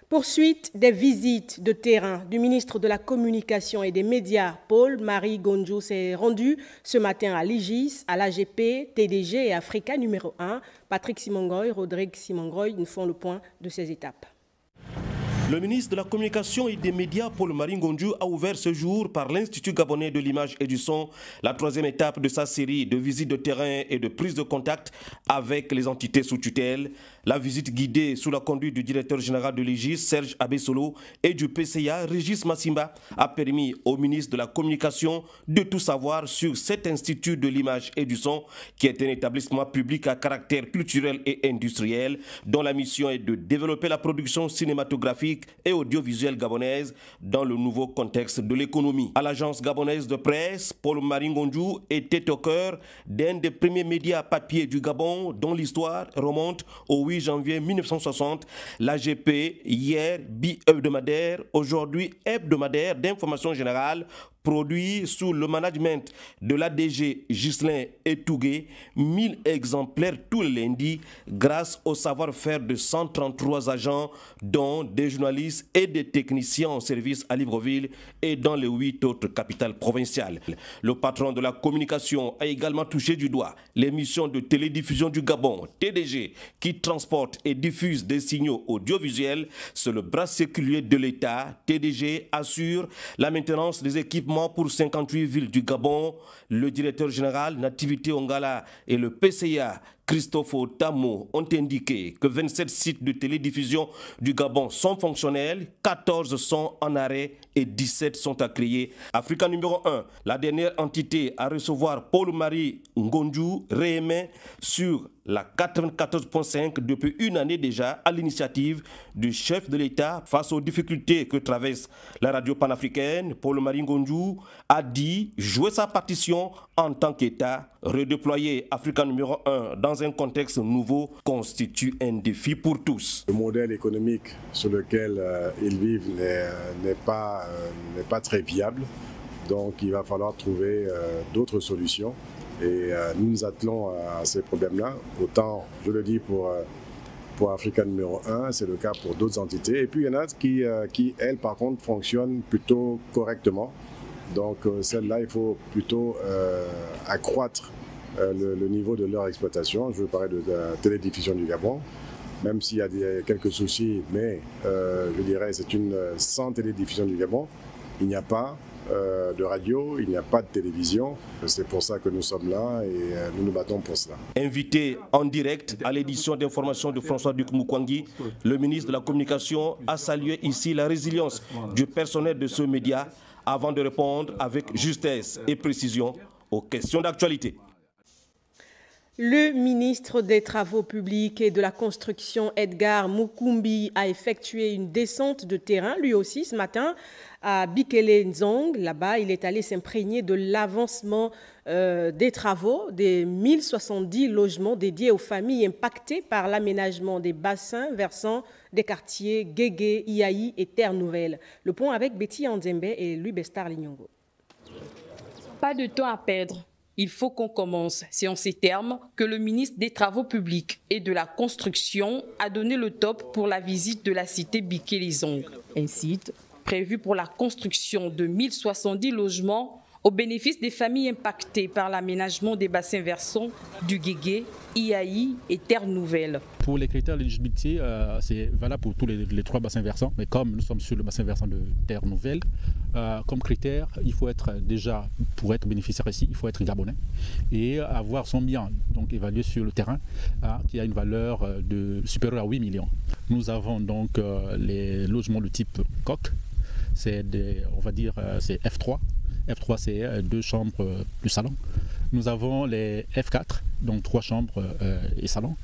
Poursuite des visites de terrain du ministre de la Communication et des Médias, Paul-Marie Ngonju, s'est rendu ce matin à l'IGIS, à l'AGP, TDG et Africa numéro 1. Patrick Simongoy, Rodrigue Simongoy nous font le point de ces étapes. Le ministre de la Communication et des Médias, Paul-Marie Ngonju, a ouvert ce jour par l'Institut gabonais de l'image et du son la troisième étape de sa série de visites de terrain et de prise de contact avec les entités sous tutelle. La visite guidée sous la conduite du directeur général de l'IGIS, Serge Abessolo, et du PCA, Régis Massimba, a permis au ministre de la Communication de tout savoir sur cet Institut de l'image et du son, qui est un établissement public à caractère culturel et industriel, dont la mission est de développer la production cinématographique et audiovisuelle gabonaise dans le nouveau contexte de l'économie. À l'agence gabonaise de presse, Paul-Marie Ngonju était au cœur d'un des premiers médias papier du Gabon, dont l'histoire remonte au 8 janvier 1960. L'AGP, hier bi-hebdomadaire, aujourd'hui hebdomadaire d'information générale, produit sous le management de l'ADG Ghislain Etougué, 1000 exemplaires tous les lundis grâce au savoir-faire de 133 agents, dont des journalistes et des techniciens en service à Libreville et dans les 8 autres capitales provinciales. Le patron de la communication a également touché du doigt les missions de télédiffusion du Gabon, TDG, qui transporte et diffuse des signaux audiovisuels. C'est le bras séculier de l'État. TDG assure la maintenance des équipements pour 58 villes du Gabon. Le directeur général Nativité Ongala et le PCA Christophe Tamo ont indiqué que 27 sites de télédiffusion du Gabon sont fonctionnels, 14 sont en arrêt et 17 sont à créer. Africa numéro 1, la dernière entité à recevoir Paul-Marie Ngonju, réémet sur la 94.5 depuis une année déjà à l'initiative du chef de l'État face aux difficultés que traverse la radio panafricaine. Paul-Marie Ngonju a dit jouer sa partition en tant qu'État. Redéployer Africa numéro 1 dans un contexte nouveau constitue un défi pour tous. Le modèle économique sur lequel ils vivent n'est pas très viable, donc il va falloir trouver d'autres solutions. Et nous nous attelons à ces problèmes-là. Autant, je le dis pour Africa numéro 1, c'est le cas pour d'autres entités. Et puis il y en a qui, elles, par contre, fonctionnent plutôt correctement. Donc celles-là, il faut plutôt accroître le niveau de leur exploitation. Je veux parler de la télédiffusion du Gabon, même s'il y a quelques soucis, mais je dirais c'est une sans télédiffusion du Gabon. Il n'y a pas de radio, il n'y a pas de télévision. C'est pour ça que nous sommes là et nous nous battons pour cela. Invité en direct à l'édition d'information de François-Duc Mukwangui, le ministre de la Communication a salué ici la résilience du personnel de ce média avant de répondre avec justesse et précision aux questions d'actualité. Le ministre des Travaux publics et de la Construction, Edgar Mukumbi, a effectué une descente de terrain, lui aussi, ce matin, à Bikele Nzong. Là-bas, il est allé s'imprégner de l'avancement des travaux des 1070 logements dédiés aux familles impactées par l'aménagement des bassins versants des quartiers Guégué, Iaï et Terre Nouvelle. Le point avec Betty Anzembe et Louis Bestar Lignongo. Pas de temps à perdre. Il faut qu'on commence. C'est en ces termes que le ministre des Travaux publics et de la Construction a donné le top pour la visite de la cité Bikele-Nzong. Un site prévu pour la construction de 1070 logements au bénéfice des familles impactées par l'aménagement des bassins versants du Guégué, Iaï et Terre Nouvelle. Pour les critères d'éligibilité, c'est valable pour tous les 3 bassins versants, mais comme nous sommes sur le bassin versant de Terre Nouvelle, comme critère, il faut être déjà, pour être bénéficiaire ici, il faut être gabonais et avoir son bien donc évalué sur le terrain qui a une valeur supérieure à 8 millions. Nous avons donc les logements de type coq, c'est on va dire c'est F3. F3, c'est 2 chambres plus salon. Nous avons les F4, donc 3 chambres et salon.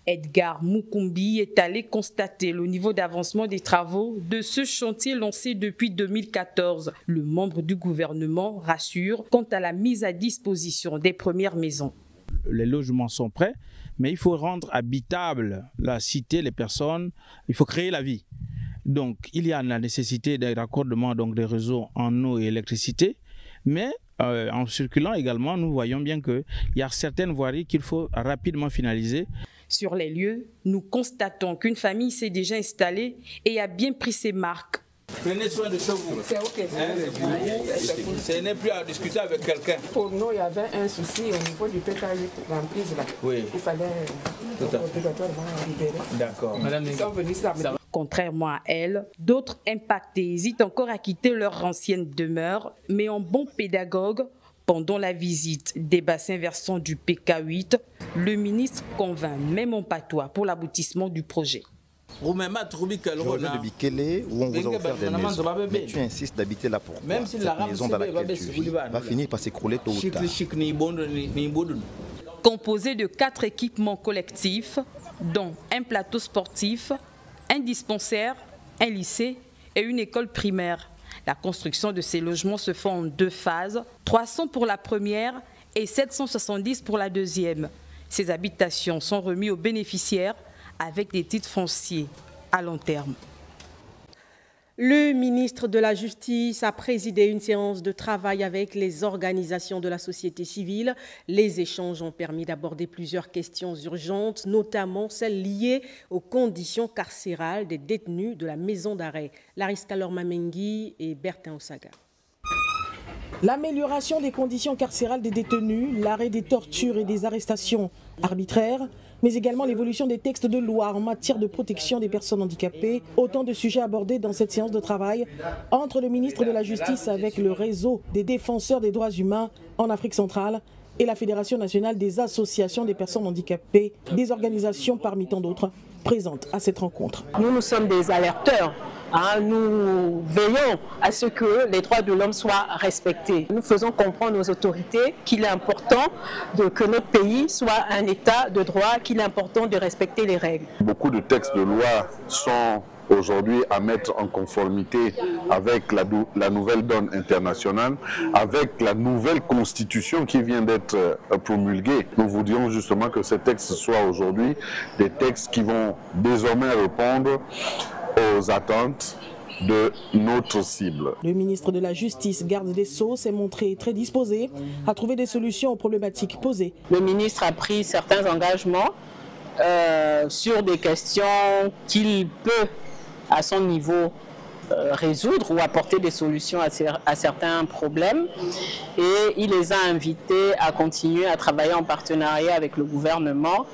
Edgar Mukumbi est allé constater le niveau d'avancement des travaux de ce chantier lancé depuis 2014. Le membre du gouvernement rassure quant à la mise à disposition des premières maisons. Les logements sont prêts, mais il faut rendre habitable la cité, les personnes, il faut créer la vie. Donc, il y a la nécessité d'un raccordement des réseaux en eau et électricité, mais en circulant également, nous voyons bien qu'il y a certaines voiries qu'il faut rapidement finaliser. Sur les lieux, nous constatons qu'une famille s'est déjà installée et a bien pris ses marques. Prenez soin de chez vous. C'est ok. Ce n'est plus à discuter avec quelqu'un. Pour nous, il y avait un souci au niveau du PK8 l'emprise là. Oui. Il fallait obligatoirement libérer. D'accord. Ils sont venus ça. Contrairement à elle, d'autres impactés hésitent encore à quitter leur ancienne demeure, mais en bon pédagogue, pendant la visite des bassins versants du PK8, le ministre convainc même en patois pour l'aboutissement du projet. Je reviens de Bikele où on vous a offert des maisons. Mais tu insistes d'habiter là pourquoi? Même si cette maison dans laquelle tu vis va finir par s'écrouler tôt ou tard. Composé de 4 équipements collectifs, dont un plateau sportif, un dispensaire, un lycée et une école primaire. La construction de ces logements se fait en 2 phases, 300 pour la première et 770 pour la deuxième. Ces habitations sont remises aux bénéficiaires avec des titres fonciers à long terme. Le ministre de la Justice a présidé une séance de travail avec les organisations de la société civile. Les échanges ont permis d'aborder plusieurs questions urgentes, notamment celles liées aux conditions carcérales des détenus de la maison d'arrêt. Laris Kalor-Mamengi et Bertin Osaga. L'amélioration des conditions carcérales des détenus, l'arrêt des tortures et des arrestations arbitraires, mais également l'évolution des textes de loi en matière de protection des personnes handicapées. Autant de sujets abordés dans cette séance de travail entre le ministre de la Justice avec le réseau des défenseurs des droits humains en Afrique centrale et la Fédération nationale des associations des personnes handicapées, des organisations parmi tant d'autres présentes à cette rencontre. Nous sommes des alerteurs. Nous veillons à ce que les droits de l'homme soient respectés. Nous faisons comprendre aux autorités qu'il est important que notre pays soit un état de droit, qu'il est important de respecter les règles. Beaucoup de textes de loi sont aujourd'hui à mettre en conformité avec la nouvelle donne internationale, avec la nouvelle constitution qui vient d'être promulguée. Nous voudrions justement que ces textes soient aujourd'hui des textes qui vont désormais répondre aux attentes de notre cible. Le ministre de la Justice, garde des Sceaux, s'est montré très disposé à trouver des solutions aux problématiques posées. Le ministre a pris certains engagements sur des questions qu'il peut, à son niveau, résoudre ou apporter des solutions à certains problèmes. Et il les a invités à continuer à travailler en partenariat avec le gouvernement.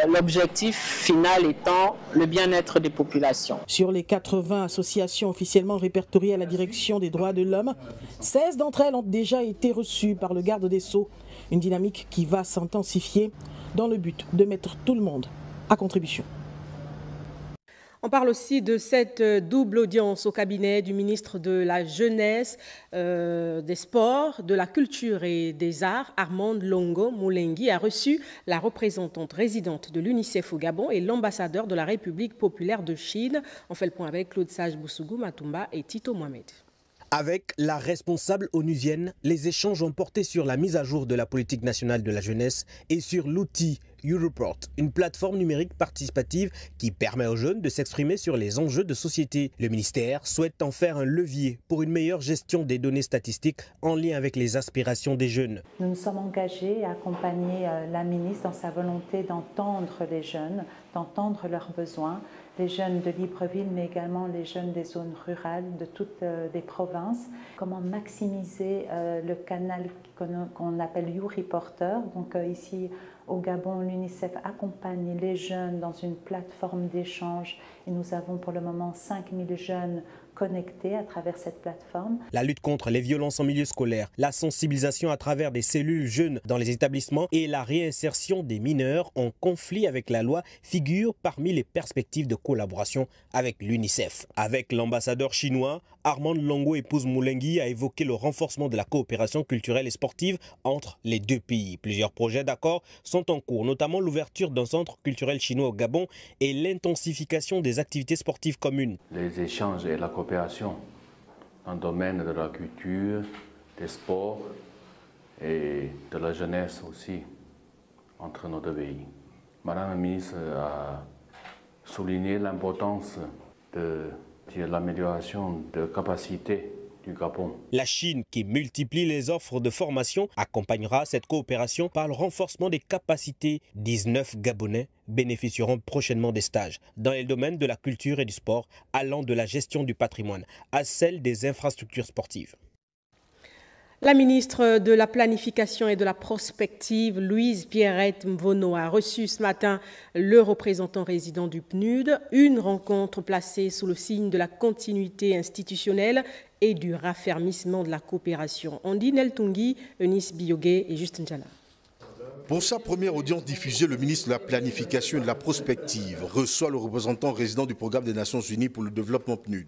L'objectif final étant le bien-être des populations. Sur les 80 associations officiellement répertoriées à la direction des droits de l'homme, 16 d'entre elles ont déjà été reçues par le garde des Sceaux. Une dynamique qui va s'intensifier dans le but de mettre tout le monde à contribution. On parle aussi de cette double audience au cabinet du ministre de la Jeunesse, des Sports, de la Culture et des Arts. Armande Longo Moulengi a reçu la représentante résidente de l'UNICEF au Gabon et l'ambassadeur de la République populaire de Chine. On fait le point avec Claude Sage-Boussougou Matumba et Tito Mohamed. Avec la responsable onusienne, les échanges ont porté sur la mise à jour de la politique nationale de la jeunesse et sur l'outil Europort, une plateforme numérique participative qui permet aux jeunes de s'exprimer sur les enjeux de société. Le ministère souhaite en faire un levier pour une meilleure gestion des données statistiques en lien avec les aspirations des jeunes. Nous nous sommes engagés à accompagner la ministre dans sa volonté d'entendre les jeunes, d'entendre leurs besoins, les jeunes de Libreville, mais également les jeunes des zones rurales, de toutes les provinces. Comment maximiser le canal qu'on appelle YouReporter. Donc ici au Gabon, l'UNICEF accompagne les jeunes dans une plateforme d'échange et nous avons pour le moment 5000 jeunes connectés à travers cette plateforme. La lutte contre les violences en milieu scolaire, la sensibilisation à travers des cellules jeunes dans les établissements et la réinsertion des mineurs en conflit avec la loi figurent parmi les perspectives de collaboration avec l'UNICEF. Avec l'ambassadeur chinois, Armande Longo épouse Moulengi a évoqué le renforcement de la coopération culturelle et sportive entre les deux pays. Plusieurs projets d'accord sont en cours, notamment l'ouverture d'un centre culturel chinois au Gabon et l'intensification des activités sportives communes. Les échanges et la coopération dans le domaine de la culture, des sports et de la jeunesse aussi entre nos deux pays. Madame la ministre a souligné l'importance de l'amélioration de capacités du Gabon. La Chine, qui multiplie les offres de formation, accompagnera cette coopération par le renforcement des capacités. 19 Gabonais bénéficieront prochainement des stages dans les domaines de la culture et du sport, allant de la gestion du patrimoine à celle des infrastructures sportives. La ministre de la Planification et de la Prospective, Louise Pierrette Mvono, a reçu ce matin le représentant résident du PNUD, une rencontre placée sous le signe de la continuité institutionnelle et du raffermissement de la coopération. On dit Neltungi, Eunice Biyogué et Justin Jana. Pour sa première audience diffusée, le ministre de la Planification et de la Prospective reçoit le représentant résident du programme des Nations Unies pour le développement PNUD.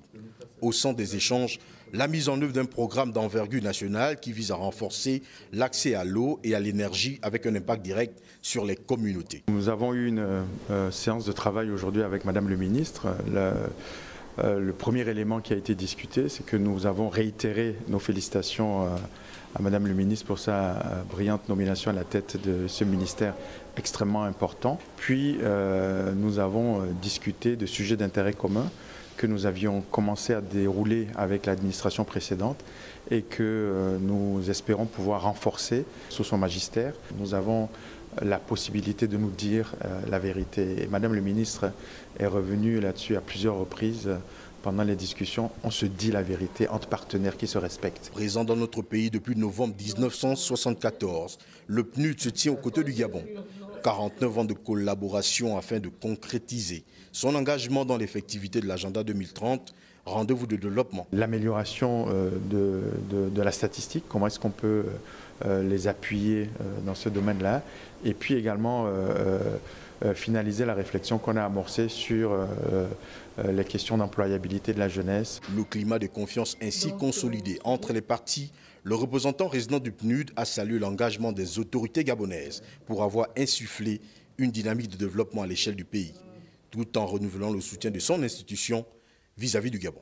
Au centre des échanges, la mise en œuvre d'un programme d'envergure nationale qui vise à renforcer l'accès à l'eau et à l'énergie avec un impact direct sur les communautés. Nous avons eu une séance de travail aujourd'hui avec Madame le ministre. Le premier élément qui a été discuté, c'est que nous avons réitéré nos félicitations à Madame le ministre pour sa brillante nomination à la tête de ce ministère extrêmement important. Puis nous avons discuté de sujets d'intérêt commun que nous avions commencé à dérouler avec l'administration précédente et que nous espérons pouvoir renforcer sous son magistère. Nous avons la possibilité de nous dire la vérité. Et Madame le ministre est revenue là-dessus à plusieurs reprises. Pendant les discussions, on se dit la vérité entre partenaires qui se respectent. Présent dans notre pays depuis novembre 1974, le PNUD se tient aux côtés du Gabon. 49 ans de collaboration afin de concrétiser son engagement dans l'effectivité de l'agenda 2030, rendez-vous de développement. L'amélioration de la statistique, comment est-ce qu'on peut les appuyer dans ce domaine-là, et puis également finaliser la réflexion qu'on a amorcée sur les questions d'employabilité de la jeunesse. Le climat de confiance ainsi consolidé entre les parties, le représentant résident du PNUD a salué l'engagement des autorités gabonaises pour avoir insufflé une dynamique de développement à l'échelle du pays, tout en renouvelant le soutien de son institution vis-à-vis du Gabon.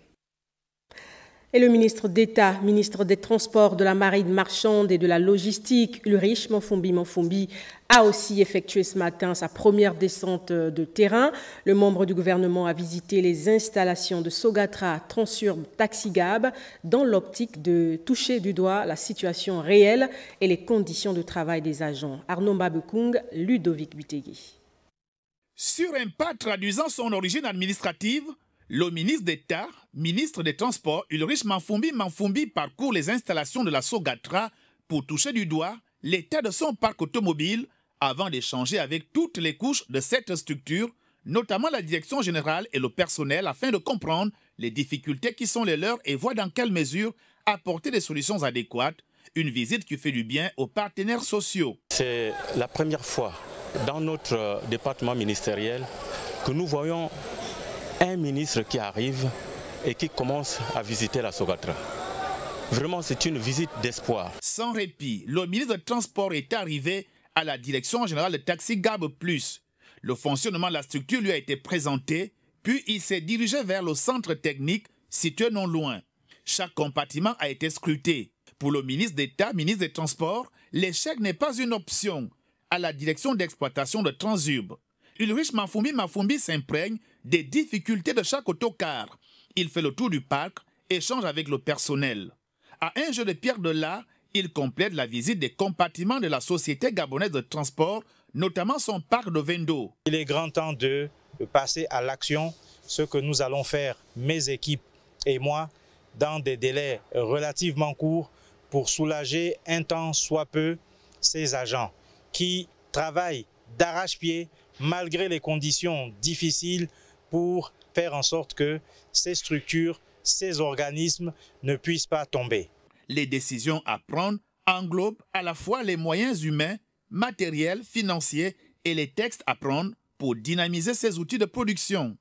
Et le ministre d'État, ministre des Transports, de la Marine marchande et de la Logistique, Ulrich Manfumbi, a aussi effectué ce matin sa première descente de terrain. Le membre du gouvernement a visité les installations de Sogatra, Transurb, Taxigab dans l'optique de toucher du doigt la situation réelle et les conditions de travail des agents. Arnaud Mbabekung, Ludovic Butegui. Sur un pas traduisant son origine administrative, le ministre d'État, ministre des Transports, Ulrich Manfumbi parcourt les installations de la Sogatra pour toucher du doigt l'état de son parc automobile avant d'échanger avec toutes les couches de cette structure, notamment la direction générale et le personnel, afin de comprendre les difficultés qui sont les leurs et voir dans quelle mesure apporter des solutions adéquates. Une visite qui fait du bien aux partenaires sociaux. C'est la première fois dans notre département ministériel que nous voyons un ministre qui arrive et qui commence à visiter la Sogatra. Vraiment, c'est une visite d'espoir. Sans répit, le ministre des Transports est arrivé à la direction générale de Taxigab Plus. Le fonctionnement de la structure lui a été présenté, puis il s'est dirigé vers le centre technique situé non loin. Chaque compartiment a été scruté. Pour le ministre d'État, ministre des Transports, l'échec n'est pas une option. À la direction d'exploitation de Transurb, Ulrich Manfumbi s'imprègne des difficultés de chaque autocar. Il fait le tour du parc, échange avec le personnel. À un jeu de pierre de là, il complète la visite des compartiments de la Société gabonaise de transport, notamment son parc de Vendo. Il est grand temps de passer à l'action, ce que nous allons faire, mes équipes et moi, dans des délais relativement courts pour soulager un temps soit peu ces agents qui travaillent d'arrache-pied malgré les conditions difficiles pour faire en sorte que ces structures, ces organismes ne puissent pas tomber. Les décisions à prendre englobent à la fois les moyens humains, matériels, financiers et les textes à prendre pour dynamiser ces outils de production.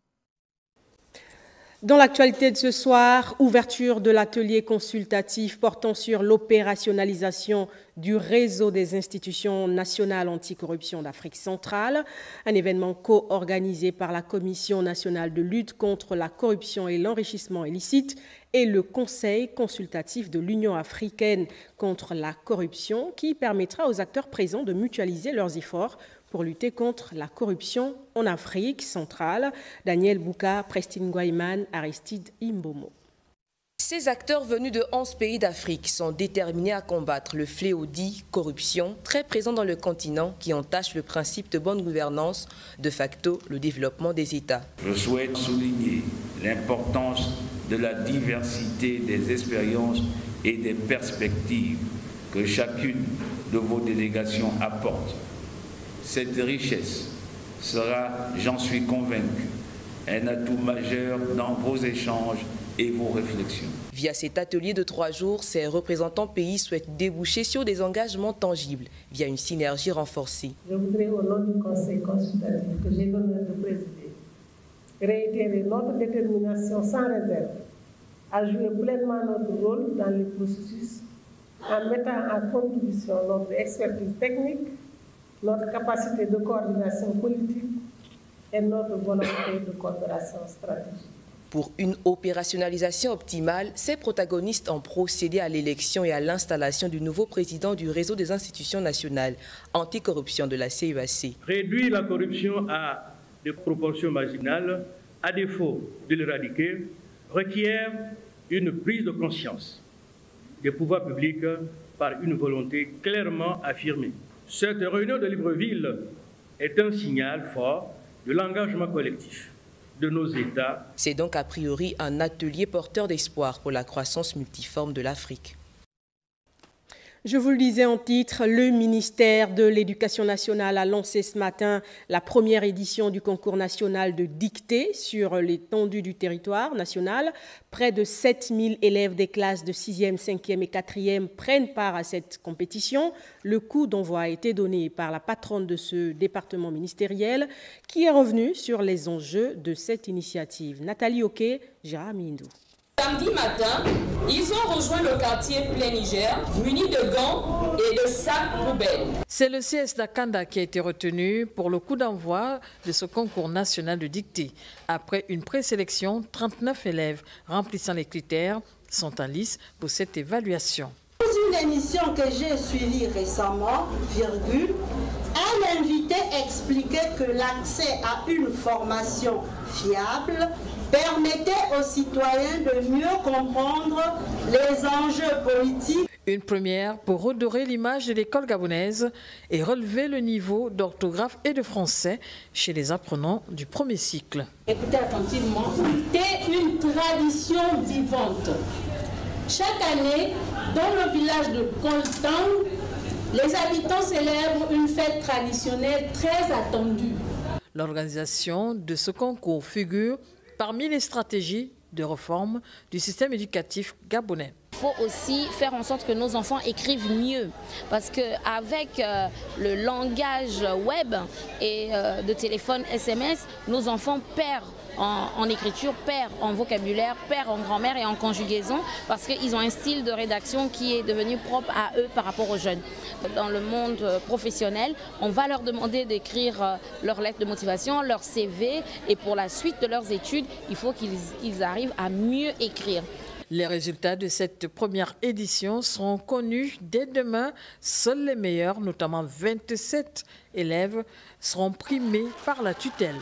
Dans l'actualité de ce soir, ouverture de l'atelier consultatif portant sur l'opérationnalisation du réseau des institutions nationales anticorruption d'Afrique centrale, un événement co-organisé par la Commission nationale de lutte contre la corruption et l'enrichissement illicite et le Conseil consultatif de l'Union africaine contre la corruption qui permettra aux acteurs présents de mutualiser leurs efforts pour lutter contre la corruption en Afrique centrale. Daniel Bouka, Prestine Guayman, Aristide Imbomo. Ces acteurs venus de 11 pays d'Afrique sont déterminés à combattre le fléau dit corruption, très présent dans le continent qui entache le principe de bonne gouvernance, de facto le développement des États. Je souhaite souligner l'importance de la diversité des expériences et des perspectives que chacune de vos délégations apporte. Cette richesse sera, j'en suis convaincu, un atout majeur dans vos échanges et vos réflexions. Via cet atelier de 3 jours, ces représentants pays souhaitent déboucher sur des engagements tangibles via une synergie renforcée. Je voudrais, au nom du Conseil consultatif que j'ai l'honneur de présider, réitérer notre détermination sans réserve à jouer pleinement notre rôle dans le processus en mettant en contribution notre expertise technique, notre capacité de coordination politique et notre volonté de coopération stratégique. Pour une opérationnalisation optimale, ces protagonistes ont procédé à l'élection et à l'installation du nouveau président du réseau des institutions nationales anticorruption de la CEAC. Réduire la corruption à des proportions marginales, à défaut de l'éradiquer, requiert une prise de conscience des pouvoirs publics par une volonté clairement affirmée. Cette réunion de Libreville est un signal fort de l'engagement collectif de nos États. C'est donc a priori un atelier porteur d'espoir pour la croissance multiforme de l'Afrique. Je vous le disais en titre, le ministère de l'Éducation nationale a lancé ce matin la première édition du concours national de dictée sur l'étendue du territoire national. Près de 7000 élèves des classes de 6e, 5e et 4e prennent part à cette compétition. Le coup d'envoi a été donné par la patronne de ce département ministériel qui est revenue sur les enjeux de cette initiative. Nathalie Oké, Gérard Mindou. Samedi matin, ils ont rejoint le quartier Plein Niger, munis de gants et de sacs poubelles. C'est le CS d'Akanda qui a été retenu pour le coup d'envoi de ce concours national de dictée. Après une présélection, 39 élèves remplissant les critères sont en lice pour cette évaluation. Dans une émission que j'ai suivie récemment, un invité expliquait que l'accès à une formation fiable permettait aux citoyens de mieux comprendre les enjeux politiques. Une première pour redorer l'image de l'école gabonaise et relever le niveau d'orthographe et de français chez les apprenants du premier cycle. Écoutez attentivement, c'est une tradition vivante. Chaque année, dans le village de Coltang, les habitants célèbrent une fête traditionnelle très attendue. L'organisation de ce concours figure parmi les stratégies de réforme du système éducatif gabonais. Il faut aussi faire en sorte que nos enfants écrivent mieux parce qu'avec le langage web et de téléphone SMS, nos enfants perdent en écriture, perdent en vocabulaire, perdent en grammaire et en conjugaison parce qu'ils ont un style de rédaction qui est devenu propre à eux par rapport aux jeunes. Dans le monde professionnel, on va leur demander d'écrire leur lettre de motivation, leur CV et pour la suite de leurs études, il faut qu'ils arrivent à mieux écrire. Les résultats de cette première édition seront connus dès demain. Seuls les meilleurs, notamment 27 élèves, seront primés par la tutelle.